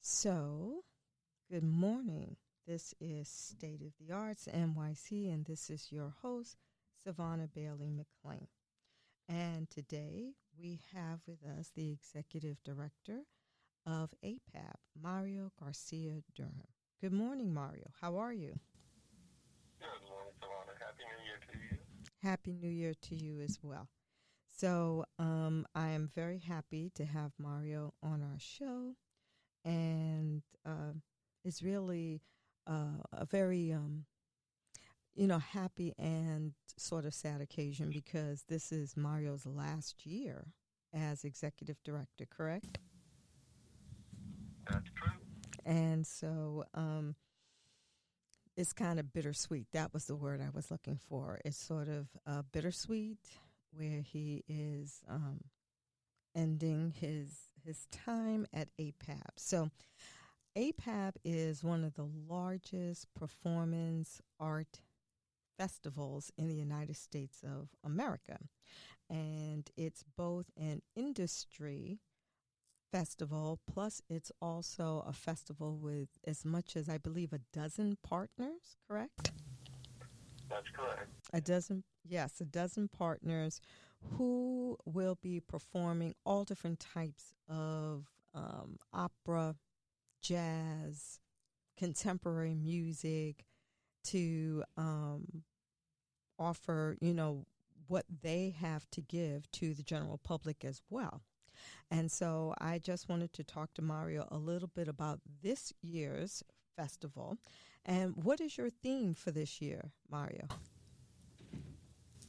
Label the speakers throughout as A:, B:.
A: So, good morning. This is State of the Arts NYC, and this is your host, Savannah Bailey-McClain. And today we have with us the Executive Director of APAP, Mario Garcia Durham. Good morning, Mario. How are you?
B: Good morning, Savannah. Happy New Year to you.
A: Happy New Year to you as well. So I am very happy to have Mario on our show. And it's really a very, happy and sort of sad occasion because this is Mario's last year as executive director, correct?
B: That's true.
A: And so it's kind of bittersweet. That was the word I was looking for. It's sort of bittersweet where he is ending his time at APAP. So APAP is one of the largest performance art festivals in the United States of America. And it's both an industry festival, plus it's also a festival with as much as, I believe, a dozen partners, correct?
B: That's correct.
A: A dozen partners who will be performing all different types of opera, jazz, contemporary music to offer, what they have to give to the general public as well. And so I just wanted to talk to Mario a little bit about this year's festival. And what is your theme for this year, Mario?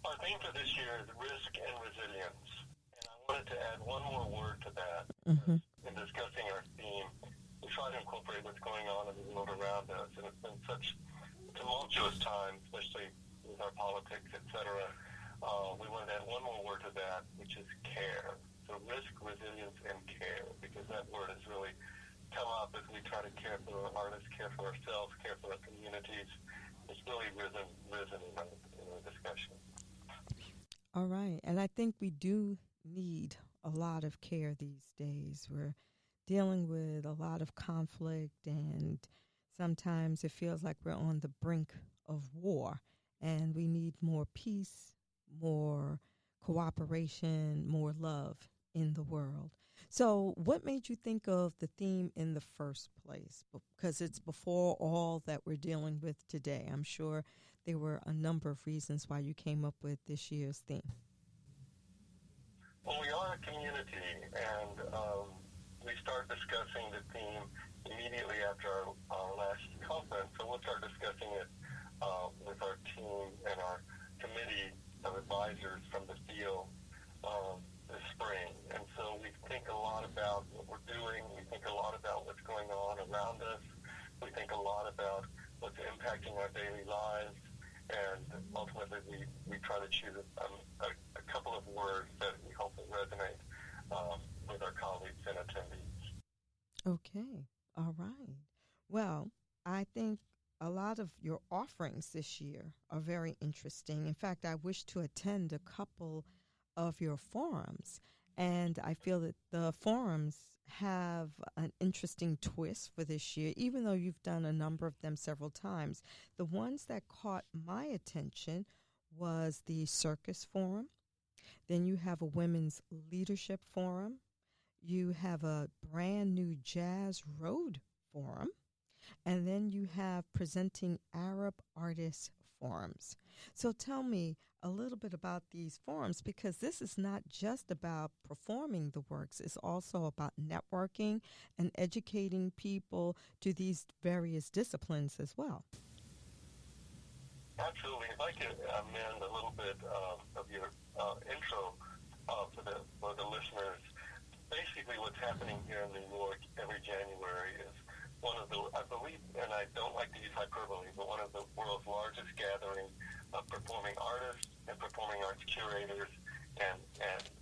B: Our theme for this year is risk and resilience. And I wanted to add one more word to that. In discussing our theme, we try to incorporate what's going on in the world around us. And it's been such tumultuous time, especially with our politics, et cetera. We wanted to add one more word to that, which is care. So risk, resilience, and care, because that word has really come up as we try to care for our artists, care for ourselves, care for our communities. It's really risen in the discussion.
A: All right. And I think we do need a lot of care these days. We're dealing with a lot of conflict, and sometimes it feels like we're on the brink of war, and we need more peace, more cooperation, more love in the world. So what made you think of the theme in the first place? Because it's before all that we're dealing with today. I'm sure there were a number of reasons why you came up with this year's theme.
B: Well, we are a community, and we start discussing the theme immediately after our last conference. So we'll start discussing it with our team and our committee of advisors from the field this spring. And so we think a lot about what we're doing. We think a lot about what's going on around us. We think a lot about what's impacting our daily lives. And ultimately, we try to choose a couple of words that we hope will resonate with our colleagues and attendees.
A: Okay. All right. Well, I think a lot of your offerings this year are very interesting. In fact, I wish to attend a couple of your forums, and I feel that the forums have an interesting twist for this year, even though you've done a number of them several times. The ones that caught my attention was the Circus Forum. Then you have a Women's Leadership Forum. You have a brand new Jazz Road Forum. And then you have Presenting Arab Artists Forums. So tell me a little bit about these forums, because this is not just about performing the works. It's also about networking and educating people to these various disciplines as well.
B: Absolutely. If I could amend a little bit of your intro for the listeners. Basically what's happening here in New York every January is one of the, I believe, and I don't like to use hyperbole, but one of the world's largest gatherings of performing artists and performing arts curators and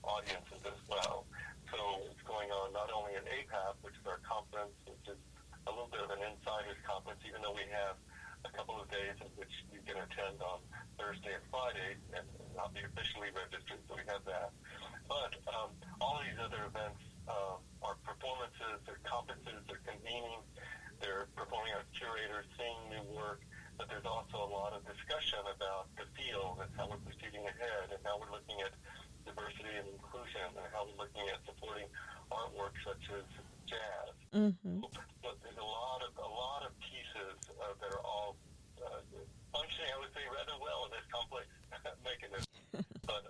B: audiences as well. So it's going on not only at APAP, which is our conference, which is a little bit of an insider's conference, even though we have a couple of days in which you can attend on Thursday and Friday and not be officially registered, so we have that. But all of these other events are performances, they're conferences, they're convenings there's also a lot of discussion about the field and how we're proceeding ahead and how we're looking at diversity and inclusion and how we're looking at supporting artwork such as jazz.
A: Mm-hmm.
B: But there's a lot of pieces that are all functioning, I would say, rather well in this complex mechanism. But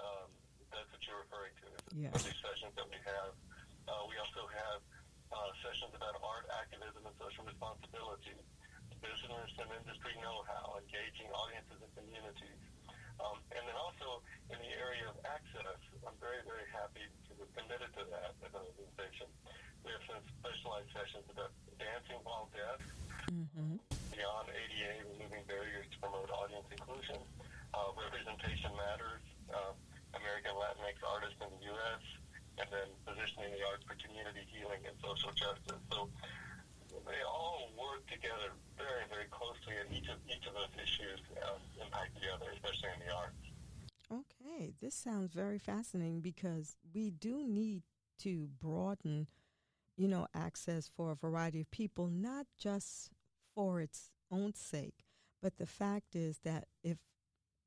B: that's what you're referring to.
A: Yes.
B: These sessions that we have. We also have sessions about art activism and social responsibility, business and industry know-how, engaging audiences and communities. And then also in the area of access, I'm very, very happy to be committed to that as an organization. We have some specialized sessions about dancing while deaf,
A: Mm-hmm.
B: beyond ADA, removing barriers to promote audience inclusion, representation matters, American Latinx artists in the U.S., and then positioning the arts for community healing and social justice. So they all work together very, very closely, and each of those issues impact the other, especially in the arts.
A: Okay, this sounds very fascinating because we do need to broaden, access for a variety of people, not just for its own sake, but the fact is that if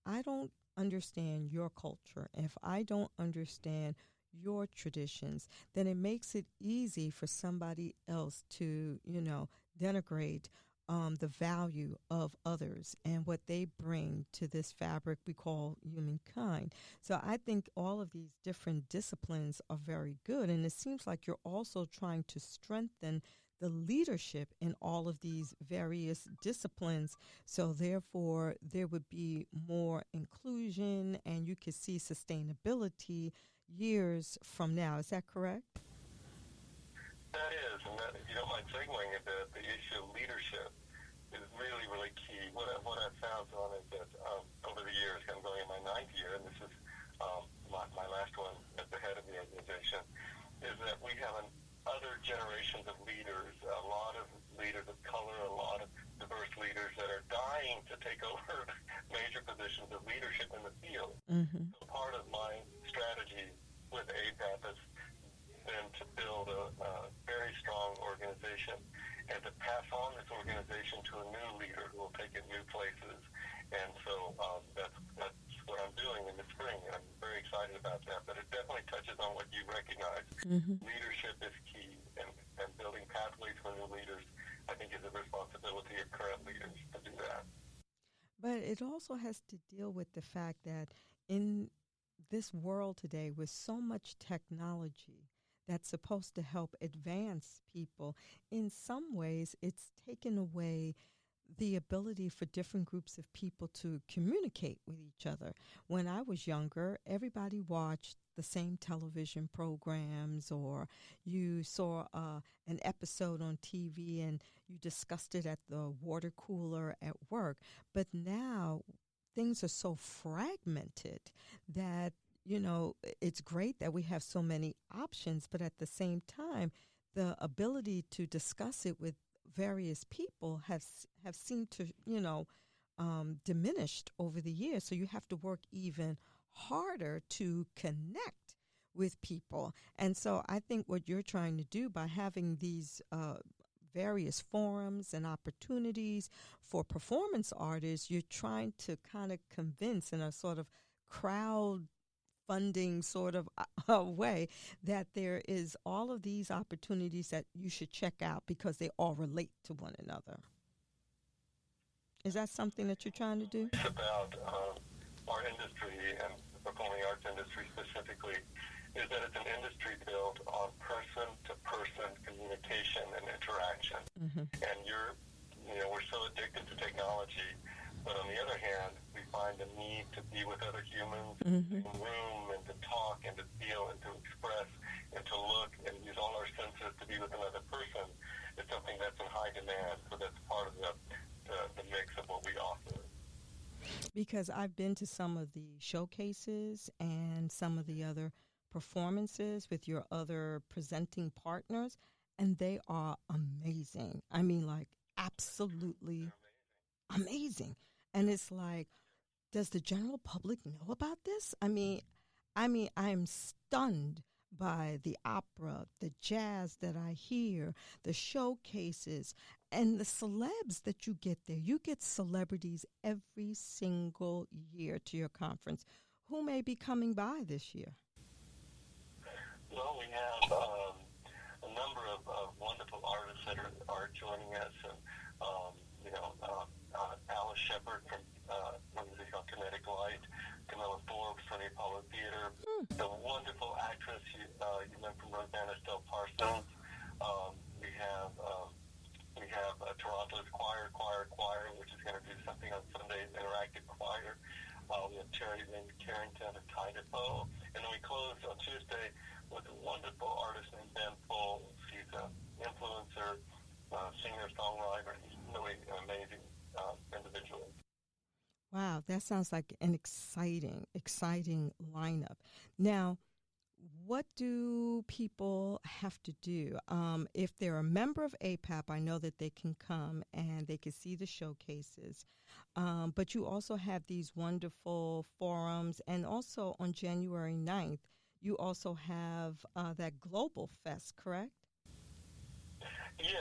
A: I don't understand your culture, if I don't understand your traditions, then it makes it easy for somebody else to, denigrate the value of others and what they bring to this fabric we call humankind. So I think all of these different disciplines are very good. And it seems like you're also trying to strengthen the leadership in all of these various disciplines. So therefore, there would be more inclusion and you could see sustainability years from now. Is that correct?
B: That is, and that, if you don't mind segueing a bit, the issue of leadership is really, really key. What I've found on is that over the years, I'm going in my 9th year, and this is my last one as the head of the organization, is that we have other generations of leaders, a lot of leaders of color, a lot of diverse leaders that are dying to take over major positions of leadership in the field.
A: Mm-hmm.
B: So part of my strategy with APAP has been to build a very strong organization and to pass on this organization to a new leader who will take it new places. And so that's what I'm doing in the spring, and I'm very excited about that. But it definitely touches on what you recognize.
A: Mm-hmm.
B: Leadership is key, and building pathways for new leaders, I think, is a responsibility of current leaders to do that.
A: But it also has to deal with the fact that in this world today with so much technology that's supposed to help advance people, in some ways it's taken away the ability for different groups of people to communicate with each other. When I was younger, everybody watched the same television programs, or you saw an episode on TV and you discussed it at the water cooler at work. But now things are so fragmented that, it's great that we have so many options, but at the same time, the ability to discuss it with various people have seemed to, diminished over the years. So you have to work even harder to connect with people. And so I think what you're trying to do by having these various forums and opportunities for performance artists, you're trying to kind of convince in a sort of crowd funding sort of way that there is all of these opportunities that you should check out because they all relate to one another. Is that something that you're trying to do?
B: It's about our industry and the performing arts industry specifically, is that it's an industry built on person-to-person communication and interaction.
A: Mm-hmm.
B: And we're so addicted to technology, but on the other hand, we find the need to be with other humans
A: Mm-hmm.
B: in the room and to talk and to feel and to express and to look and use all our senses to be with another person. It's something that's in high demand, so that's part of the mix of what we offer.
A: Because I've been to some of the showcases and some of the other performances with your other presenting partners, and they are amazing. I mean, like, absolutely amazing. And it's like, does the general public know about this? I mean, I am stunned by the opera, the jazz that I hear, the showcases, and the celebs that you get there. You get celebrities every single year to your conference. Who may be coming by this year?
B: Well, we have a number of wonderful artists that are joining us, and Alice Shepard from music on Kinetic Light, Camilla Forbes from the Apollo Theater, the wonderful actress you met from Rosanna Stell Parsons. We have Toronto's Choir, which is going to do something on Sunday, interactive choir. We have Terry Lynn Carrington of Tidepo, and then we close on Tuesday with a wonderful artist named Ben Folds. He's an influencer, singer, songwriter. He's really an amazing individual.
A: Wow, that sounds like an exciting lineup. Now, what do people have to do? If they're a member of APAP, I know that they can come and they can see the showcases. But you also have these wonderful forums. And also on January 9th, you also have that Global Fest, correct?
B: Yes,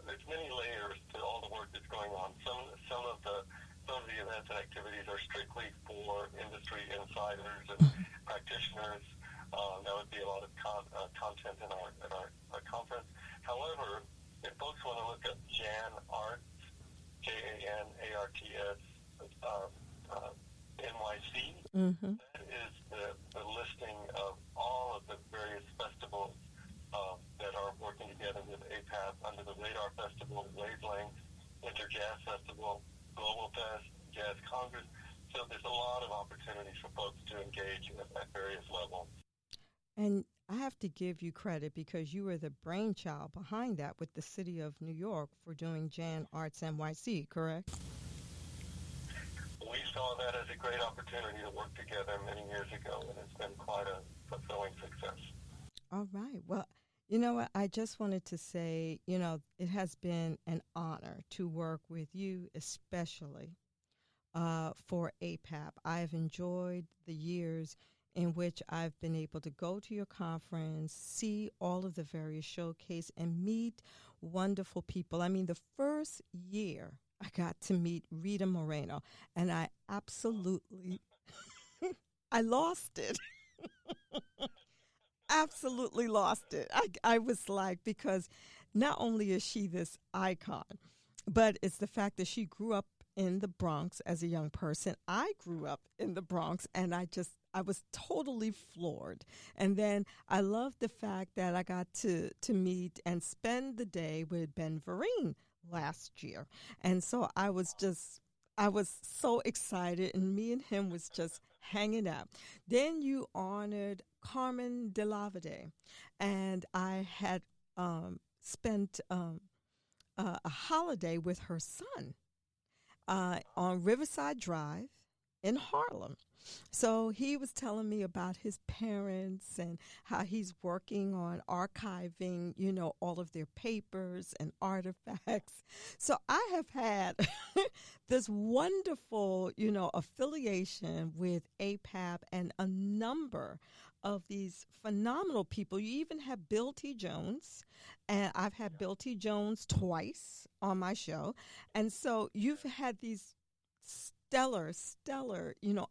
B: there's many layers to all the work that's going on. Some of the events and activities are strictly for industry insiders and practitioners. That would be a lot of content in our conference. However, if folks want to look up Jan Arts, JANARTS, NYC, that is the listing of all of the various festivals that are working together with APAP under the Radar Festival, Wavelength, Winter Jazz Festival, Global Fest, Jazz Congress. So there's a lot of opportunities for folks to engage at various levels.
A: And I have to give you credit because you were the brainchild behind that with the city of New York for doing Jan Arts NYC, correct?
B: We saw that as a great opportunity to work together many years ago, and it's been quite a fulfilling success.
A: All right. Well, you know what? I just wanted to say, it has been an honor to work with you, especially for APAP. I have enjoyed the years in which I've been able to go to your conference, see all of the various showcase, and meet wonderful people. I mean, the first year I got to meet Rita Moreno, and I absolutely, I lost it. Absolutely lost it. I was like, because not only is she this icon, but it's the fact that she grew up in the Bronx as a young person. I grew up in the Bronx, and I was totally floored. And then I love the fact that I got to meet and spend the day with Ben Vereen last year. And so I was so excited, and me and him was just hanging out. Then you honored Carmen de Lavade, and I had spent a holiday with her son on Riverside Drive in Harlem. So he was telling me about his parents and how he's working on archiving, all of their papers and artifacts. So I have had this wonderful, affiliation with APAP and a number of these phenomenal people. You even have Bill T. Jones, and I've had Bill T. Jones twice on my show. And so you've had these stellar,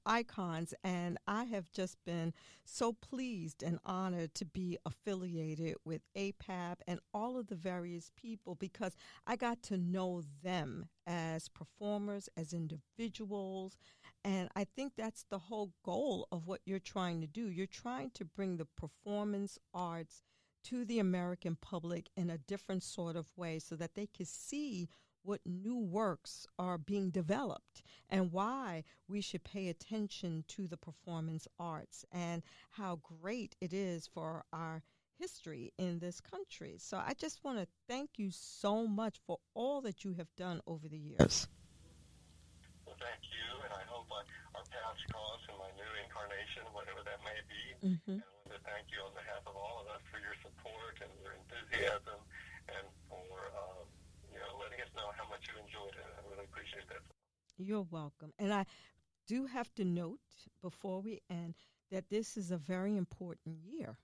A: icons, and I have just been so pleased and honored to be affiliated with APAP and all of the various people, because I got to know them as performers, as individuals, and I think that's the whole goal of what you're trying to do. You're trying to bring the performance arts to the American public in a different sort of way so that they can see what new works are being developed and why we should pay attention to the performance arts and how great it is for our history in this country. So I just want to thank you so much for all that you have done over the years.
B: Well, thank you, and I hope our paths cross in my new incarnation, whatever that may be. And I want to thank you on behalf of all of us for your support and your enthusiasm and for letting us know how much you enjoyed it. I really appreciate that.
A: You're welcome. And I do have to note before we end that this is a very important year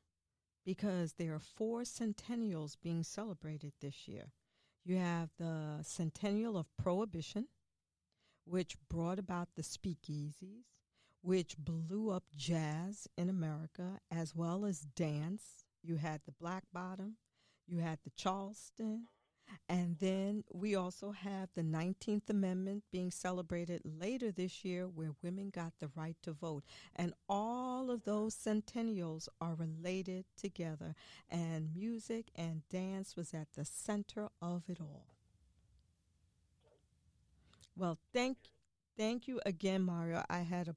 A: because there are 4 centennials being celebrated this year. You have the centennial of Prohibition, which brought about the speakeasies, which blew up jazz in America, as well as dance. You had the Black Bottom, you had the Charleston, and then we also have the 19th Amendment being celebrated later this year where women got the right to vote. And all of those centennials are related together, and music and dance was at the center of it all. Well, thank you again, Mario. I had a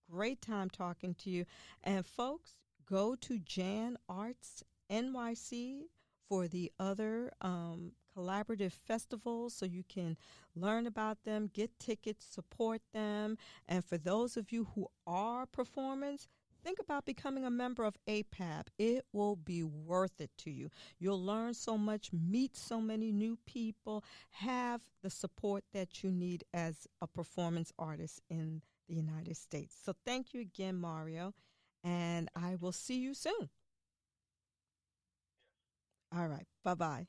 A: great time talking to you. And folks, go to Jan Arts NYC for the other collaborative festivals so you can learn about them, get tickets, support them. And for those of you who are performers, think about becoming a member of APAP. It will be worth it to you. You'll learn so much, meet so many new people, have the support that you need as a performance artist in the United States. So thank you again, Mario, and I will see you soon. All right. Bye-bye.